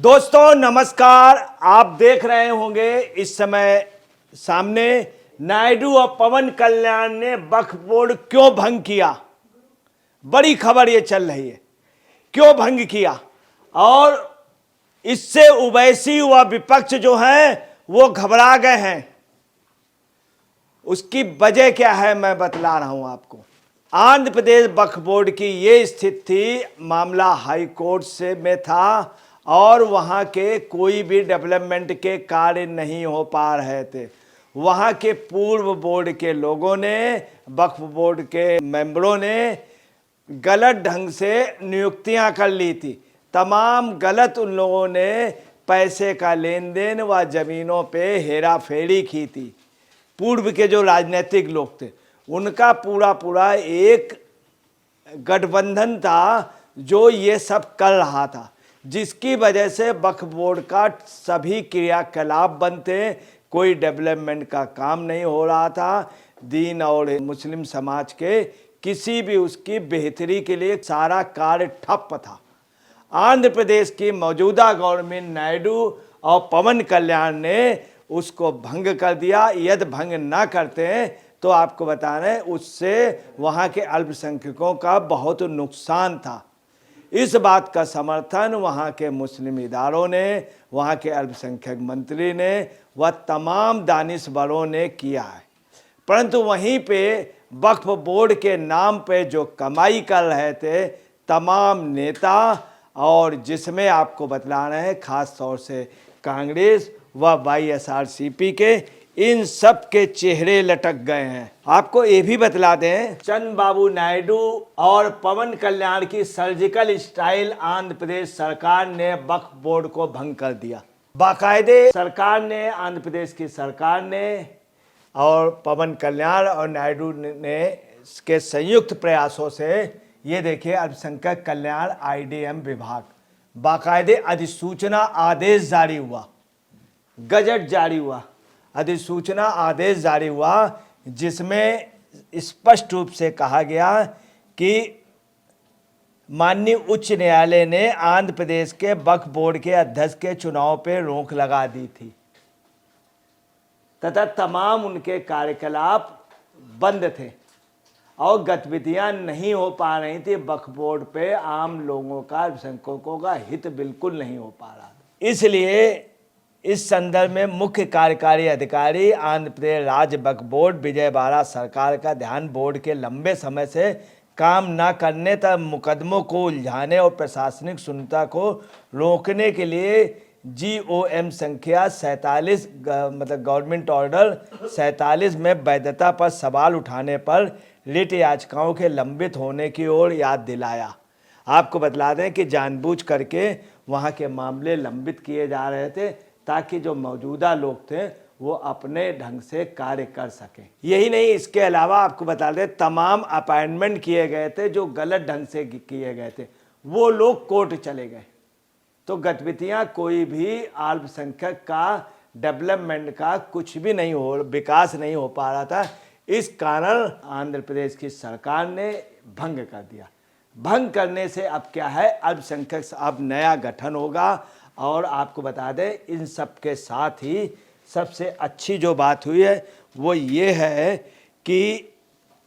दोस्तों नमस्कार। आप देख रहे होंगे इस समय सामने नायडू और पवन कल्याण ने वक्फ बोर्ड क्यों भंग किया। बड़ी खबर ये चल रही है, क्यों भंग किया और इससे ओवैसी व विपक्ष जो है वो घबरा गए हैं। उसकी वजह क्या है मैं बतला रहा हूं आपको। आंध्र प्रदेश वक्फ बोर्ड की ये स्थिति थी, मामला हाई कोर्ट से में था और वहाँ के कोई भी डेवलपमेंट के कार्य नहीं हो पा रहे थे। वहाँ के पूर्व बोर्ड के लोगों ने, वक्फ बोर्ड के मेंबरों ने गलत ढंग से नियुक्तियां कर ली थी। तमाम गलत उन लोगों ने पैसे का लेन देन व जमीनों पे हेरा फेरी की थी। पूर्व के जो राजनीतिक लोग थे उनका पूरा एक गठबंधन था जो ये सब कर रहा था, जिसकी वजह से वक्फ बोर्ड का सभी क्रियाकलाप बंद थे, कोई डेवलपमेंट का काम नहीं हो रहा था। दीन और मुस्लिम समाज के किसी भी उसकी बेहतरी के लिए सारा कार्य ठप था। आंध्र प्रदेश की मौजूदा गवर्नमेंट नायडू और पवन कल्याण ने उसको भंग कर दिया। यदि भंग ना करते तो आपको बता रहे हैं उससे वहाँ के अल्पसंख्यकों का बहुत नुकसान था। इस बात का समर्थन वहाँ के मुस्लिम इदारों ने, वहाँ के अल्पसंख्यक मंत्री ने व तमाम दानिशवरों ने किया है। परंतु वहीं पे वक्फ बोर्ड के नाम पे जो कमाई कर रहे थे तमाम नेता, और जिसमें आपको बतला रहे हैं खास तौर से कांग्रेस व वाईएसआरसीपी के, इन सब के चेहरे लटक गए हैं। आपको ये भी बतला दें, चंद्रबाबू नायडू और पवन कल्याण की सर्जिकल स्ट्राइक आंध्र प्रदेश सरकार ने वक्फ बोर्ड को भंग कर दिया। बाकायदे सरकार ने, आंध्र प्रदेश की सरकार ने और पवन कल्याण और नायडू ने के संयुक्त प्रयासों से, ये देखिए अल्पसंख्यक कल्याण आईडीएम विभाग, बाकायदे अधिसूचना आदेश जारी हुआ, गजट जारी हुआ, अधिसूचना आदेश जारी हुआ, जिसमें स्पष्ट रूप से कहा गया कि माननीय उच्च न्यायालय ने आंध्र प्रदेश के वक्फ बोर्ड के अध्यक्ष के चुनाव पर रोक लगा दी थी तथा तमाम उनके कार्यकलाप बंद थे और गतिविधियां नहीं हो पा रही थी। वक्फ बोर्ड पे आम लोगों का, अल्पसंख्यकों का हित बिल्कुल नहीं हो पा रहा था। इसलिए इस संदर्भ में मुख्य कार्यकारी अधिकारी आंध्र प्रदेश राज्य वक्फ बोर्ड विजय बाला सरकार का ध्यान बोर्ड के लंबे समय से काम न करने तथा मुकदमों को उलझाने और प्रशासनिक शून्यता को रोकने के लिए GOM संख्या 47 मतलब गवर्नमेंट ऑर्डर 47 में वैधता पर सवाल उठाने पर रिट याचिकाओं के लंबित होने की ओर याद दिलाया। आपको बतला दें कि जानबूझ करके वहाँ के मामले लंबित किए जा रहे थे ताकि जो मौजूदा लोग थे वो अपने ढंग से कार्य कर सकें। यही नहीं, इसके अलावा आपको बता दें तमाम अपॉइंटमेंट किए गए थे जो गलत ढंग से किए गए थे, वो लोग कोर्ट चले गए। तो गतिविधियां कोई भी अल्पसंख्यक का डेवलपमेंट का कुछ भी नहीं हो, विकास नहीं हो पा रहा था। इस कारण आंध्र प्रदेश की सरकार ने भंग कर दिया। भंग करने से अब क्या है, अल्पसंख्यक अब नया गठन होगा। और आपको बता दें इन सब के साथ ही सबसे अच्छी जो बात हुई है वो ये है कि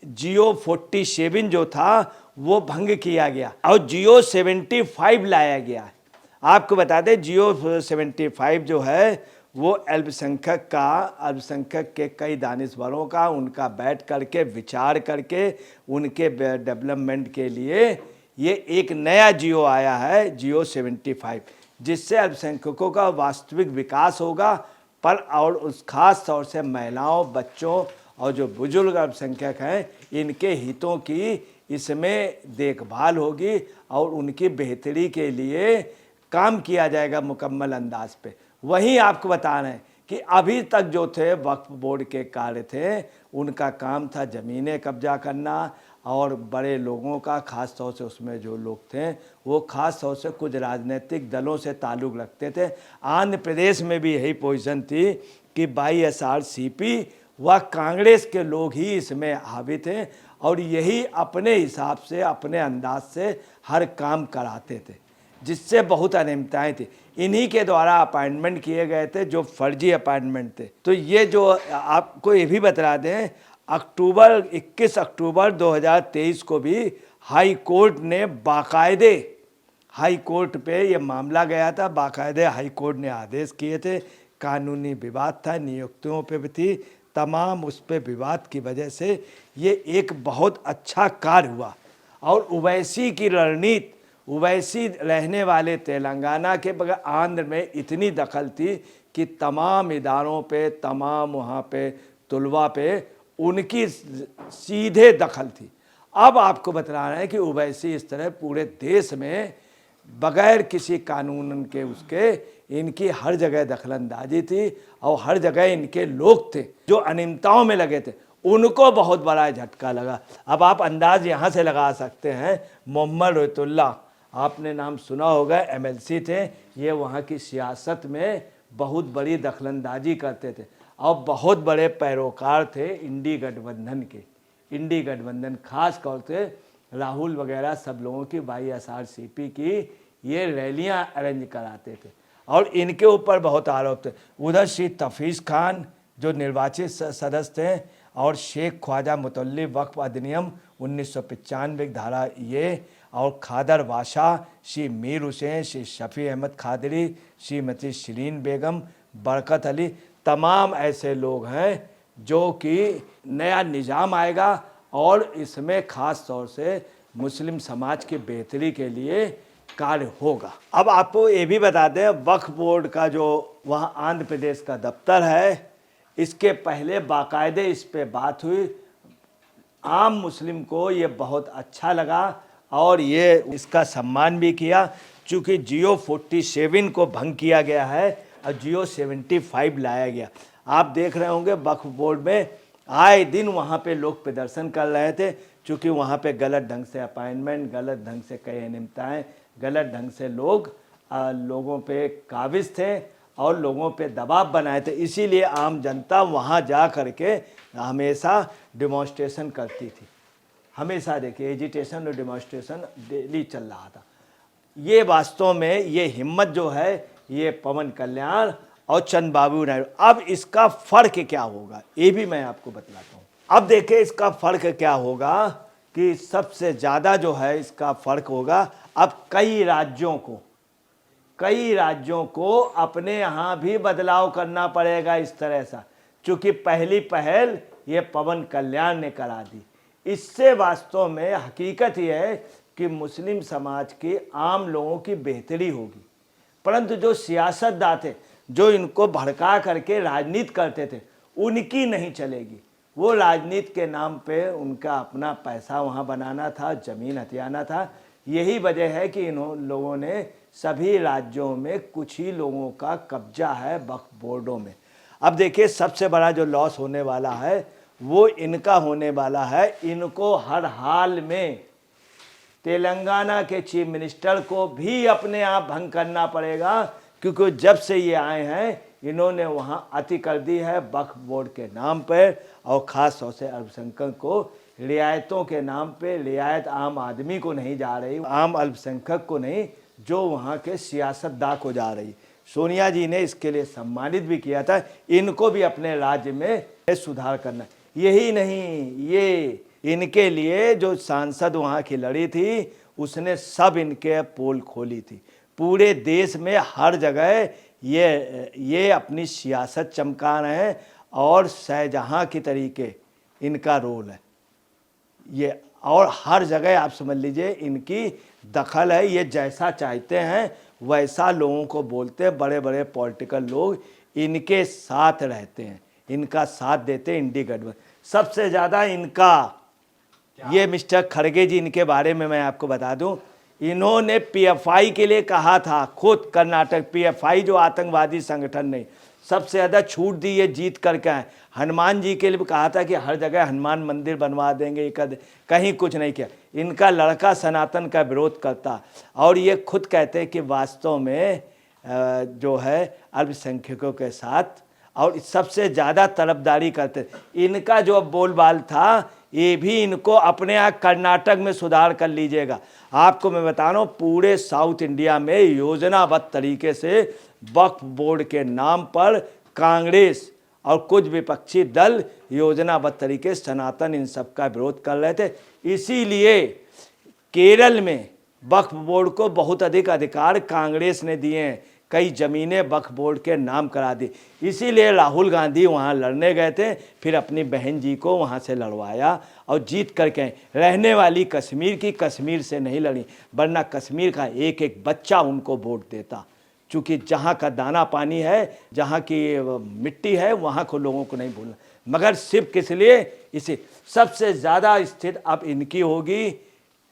जियो 47 जो था वो भंग किया गया और जियो 75 लाया गया। आपको बता दें जियो 75 जो है वो अल्पसंख्यक के कई दानिशवरों का, उनका बैठ करके विचार करके उनके डेवलपमेंट के लिए ये एक नया जियो आया है, जियो 75, जिससे अल्पसंख्यकों का वास्तविक विकास होगा। पर और उस खास तौर से महिलाओं, बच्चों और जो बुजुर्ग अल्पसंख्यक हैं इनके हितों की इसमें देखभाल होगी और उनकी बेहतरी के लिए काम किया जाएगा मुकम्मल अंदाज पे। वहीं आपको बता रहे हैं कि अभी तक जो थे वक्फ बोर्ड के कार्य थे उनका काम था ज़मीनें कब्जा करना और बड़े लोगों का, खास तौर से उसमें जो लोग थे वो खास तौर से कुछ राजनीतिक दलों से ताल्लुक़ रखते थे। आंध्र प्रदेश में भी यही पोजीशन थी कि वाईएसआरसीपी व कांग्रेस के लोग ही इसमें हावी थे और यही अपने हिसाब से, अपने अंदाज से हर काम कराते थे। जिससे बहुत अनियमितताएं थी। इन्हीं के द्वारा अपॉइंटमेंट किए गए थे जो फर्जी अपॉइंटमेंट थे। तो ये जो आपको ये भी बता दें, 21 अक्टूबर 2023 को भी हाई कोर्ट ने बाकायदे हाई कोर्ट पे ये मामला गया था, बाकायदे हाई कोर्ट ने आदेश किए थे। कानूनी विवाद था, नियुक्तियों पे भी थी, तमाम उस पे विवाद की वजह से ये एक बहुत अच्छा कार्य हुआ। और ओवैसी की रणनीति, ओवैसी रहने वाले तेलंगाना के बगैर आंध्र में इतनी दखल थी कि तमाम इदारों पे, तमाम वहाँ पे तुलवा पे उनकी सीधे दखल थी। अब आपको बता रहे हैं कि ओवैसी इस तरह पूरे देश में बगैर किसी कानून के उसके इनकी हर जगह दखलंदाजी थी और हर जगह इनके लोग थे जो अनियमितताओं में लगे थे, उनको बहुत बड़ा झटका लगा। अब आप अंदाज यहाँ से लगा सकते हैं, मोहम्मद रोहितुल्लाह, आपने नाम सुना होगा, MLC थे, ये वहाँ की सियासत में बहुत बड़ी दखलंदाजी करते थे और बहुत बड़े पैरोकार थे इंडी गठबंधन के। इंडी गठबंधन खास तौर से राहुल वगैरह सब लोगों की YSRCP की ये रैलियां अरेंज कराते थे और इनके ऊपर बहुत आरोप थे। उधर श्री तफीज़ खान जो निर्वाचित सदस्य थे और शेख ख्वाजा मुतल्लिब वक्फ अधिनियम 1995 धारा ये, और खादर बादशाह, श्री मीर हुसैन, श्री शफी अहमद खादरी, श्रीमती शिरीन बेगम, बरकत अली, तमाम ऐसे लोग हैं जो कि नया निज़ाम आएगा और इसमें ख़ास तौर से मुस्लिम समाज की बेहतरी के लिए कार्य होगा। अब आपको ये भी बता दें, वक्फ बोर्ड का जो वहाँ आंध्र प्रदेश का दफ्तर है, इसके पहले बाकायदे इस पे बात हुई। आम मुस्लिम को ये बहुत अच्छा लगा और ये इसका सम्मान भी किया, चूँकि जियो 47 को भंग किया गया है और जियो 75 लाया गया। आप देख रहे होंगे वक्फ बोर्ड में आए दिन वहाँ पे लोग प्रदर्शन कर रहे थे, चूँकि वहाँ पे गलत ढंग से अपॉइंटमेंट, गलत ढंग से कई अनियमितताएँ, गलत ढंग से लोगों पे काबिज थे और लोगों पे दबाव बनाए थे। इसीलिए आम जनता वहाँ जा कर के हमेशा डिमॉन्स्ट्रेशन करती थी। हमेशा देखिए एजिटेशन और डिमॉन्स्ट्रेशन डेली चल रहा था। ये वास्तव में ये हिम्मत जो है ये पवन कल्याण और चंद्रबाबू नायडू। अब इसका फ़र्क क्या होगा ये भी मैं आपको बतलाता हूँ। अब देखिए इसका फ़र्क क्या होगा कि सबसे ज़्यादा जो है इसका फ़र्क होगा, अब कई राज्यों को अपने यहाँ भी बदलाव करना पड़ेगा इस तरह से, चूँकि पहली पहल ये पवन कल्याण ने करा दी। इससे वास्तव में हकीकत ये है कि मुस्लिम समाज के आम लोगों की बेहतरी होगी, परंतु जो सियासतदान थे जो इनको भड़का करके राजनीति करते थे उनकी नहीं चलेगी। वो राजनीति के नाम पे उनका अपना पैसा वहाँ बनाना था, ज़मीन हथियाना था। यही वजह है कि इन लोगों ने सभी राज्यों में कुछ ही लोगों का कब्जा है वक्फ बोर्डों में। अब देखिए सबसे बड़ा जो लॉस होने वाला है वो इनका होने वाला है। इनको हर हाल में तेलंगाना के चीफ मिनिस्टर को भी अपने आप भंग करना पड़ेगा, क्योंकि जब से ये आए हैं इन्होंने वहाँ अति कर दी है वक्फ बोर्ड के नाम पर, और ख़ास तौर से अल्पसंख्यक को रियायतों के नाम पे, रियायत आम आदमी को नहीं जा रही, आम अल्पसंख्यक को नहीं, जो वहाँ के सियासतदान को जा रही। सोनिया जी ने इसके लिए सम्मानित भी किया था। इनको भी अपने राज्य में सुधार करना। यही नहीं, ये इनके लिए जो सांसद वहाँ की लड़ी थी उसने सब इनके पोल खोली थी। पूरे देश में हर जगह ये अपनी सियासत चमका रहे हैं और शाहजहां की तरीके इनका रोल है ये, और हर जगह आप समझ लीजिए इनकी दखल है। ये जैसा चाहते हैं वैसा लोगों को बोलते हैं। बड़े बड़े पॉलिटिकल लोग इनके साथ रहते हैं, इनका साथ देते हैं। इंडी गठबंधन सबसे ज़्यादा इनका, ये मिस्टर खड़गे जी, इनके बारे में मैं आपको बता दूं, इन्होंने PFI के लिए कहा था, खुद कर्नाटक PFI जो आतंकवादी संगठन ने सबसे ज़्यादा छूट दी ये जीत करके आए। हनुमान जी के लिए भी कहा था कि हर जगह हनुमान मंदिर बनवा देंगे, कहीं कुछ नहीं किया। इनका लड़का सनातन का विरोध करता और ये खुद कहते हैं कि वास्तव में जो है अल्पसंख्यकों के साथ और सबसे ज़्यादा तरफदारी करते। इनका जो बोलबाल था ये भी इनको अपने यहाँ कर्नाटक में सुधार कर लीजिएगा। आपको मैं बता रहा हूँ पूरे साउथ इंडिया में योजनाबद्ध तरीके से वक्फ बोर्ड के नाम पर कांग्रेस और कुछ विपक्षी दल योजनाबद्ध तरीके सनातन इन सब का विरोध कर रहे थे। इसीलिए केरल में वक्फ बोर्ड को बहुत अधिक अधिकार कांग्रेस ने दिए हैं, कई ज़मीनें वक्फ बोर्ड के नाम करा दी। इसीलिए राहुल गांधी वहाँ लड़ने गए थे, फिर अपनी बहन जी को वहाँ से लड़वाया और जीत करके रहने वाली कश्मीर की, कश्मीर से नहीं लड़ी, वरना कश्मीर का एक एक बच्चा उनको वोट देता। चूँकि जहाँ का दाना पानी है, जहाँ की मिट्टी है, वहाँ को लोगों को नहीं भूलना, मगर सिर्फ किस लिए, इसे सबसे ज़्यादा स्थिति अब इनकी होगी।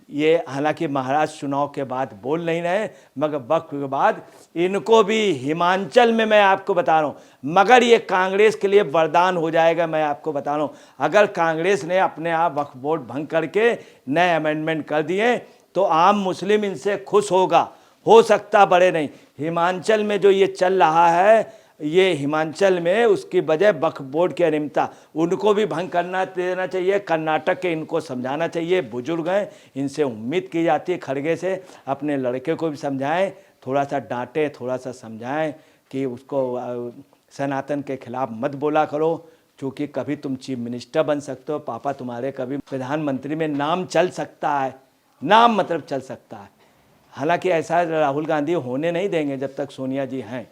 ये हालांकि महाराष्ट्र चुनाव के बाद बोल नहीं रहे, मगर वक्त के बाद इनको भी हिमाचल में, मैं आपको बता रहा हूँ, मगर ये कांग्रेस के लिए वरदान हो जाएगा। मैं आपको बता रहा हूँ, अगर कांग्रेस ने अपने आप वक्फ बोर्ड भंग करके नए अमेंडमेंट कर दिए तो आम मुस्लिम इनसे खुश होगा, हो सकता बड़े नहीं। हिमाचल में जो ये चल रहा है, ये हिमाचल में उसकी वजह वक्फ बोर्ड की अनियमितता, उनको भी भंग करना देना चाहिए। कर्नाटक के इनको समझाना चाहिए, बुजुर्ग हैं, इनसे उम्मीद की जाती है खड़गे से अपने लड़के को भी समझाएं, थोड़ा सा डांटें, थोड़ा सा समझाएं कि उसको सनातन के खिलाफ मत बोला करो, क्योंकि कभी तुम चीफ मिनिस्टर बन सकते हो, पापा तुम्हारे कभी प्रधानमंत्री में नाम चल सकता है, नाम मतलब चल सकता है। हालांकि ऐसा राहुल गांधी होने नहीं देंगे जब तक सोनिया जी हैं।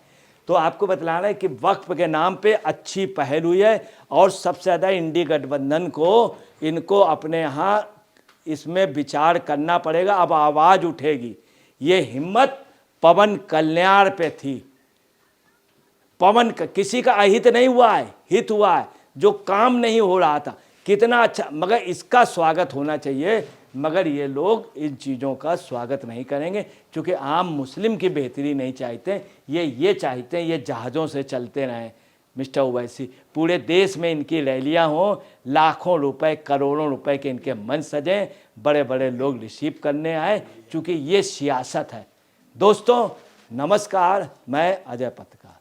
तो आपको बतलाना है कि वक्फ के नाम पे अच्छी पहल हुई है और सबसे ज़्यादा इंडी गठबंधन को इनको अपने यहाँ इसमें विचार करना पड़ेगा। अब आवाज़ उठेगी। ये हिम्मत पवन कल्याण पे थी। पवन का किसी का अहित नहीं हुआ है, हित हुआ है, जो काम नहीं हो रहा था। कितना अच्छा, मगर इसका स्वागत होना चाहिए, मगर ये लोग इन चीज़ों का स्वागत नहीं करेंगे, क्योंकि आम मुस्लिम की बेहतरी नहीं चाहते। ये चाहते हैं ये जहाज़ों से चलते रहें। मिस्टर ओवैसी, पूरे देश में इनकी रैलियां हों, लाखों रुपए, करोड़ों रुपए के इनके मंच सजें, बड़े बड़े लोग रिसीव करने आए, क्योंकि ये सियासत है। दोस्तों नमस्कार, मैं अजय पत्रकार।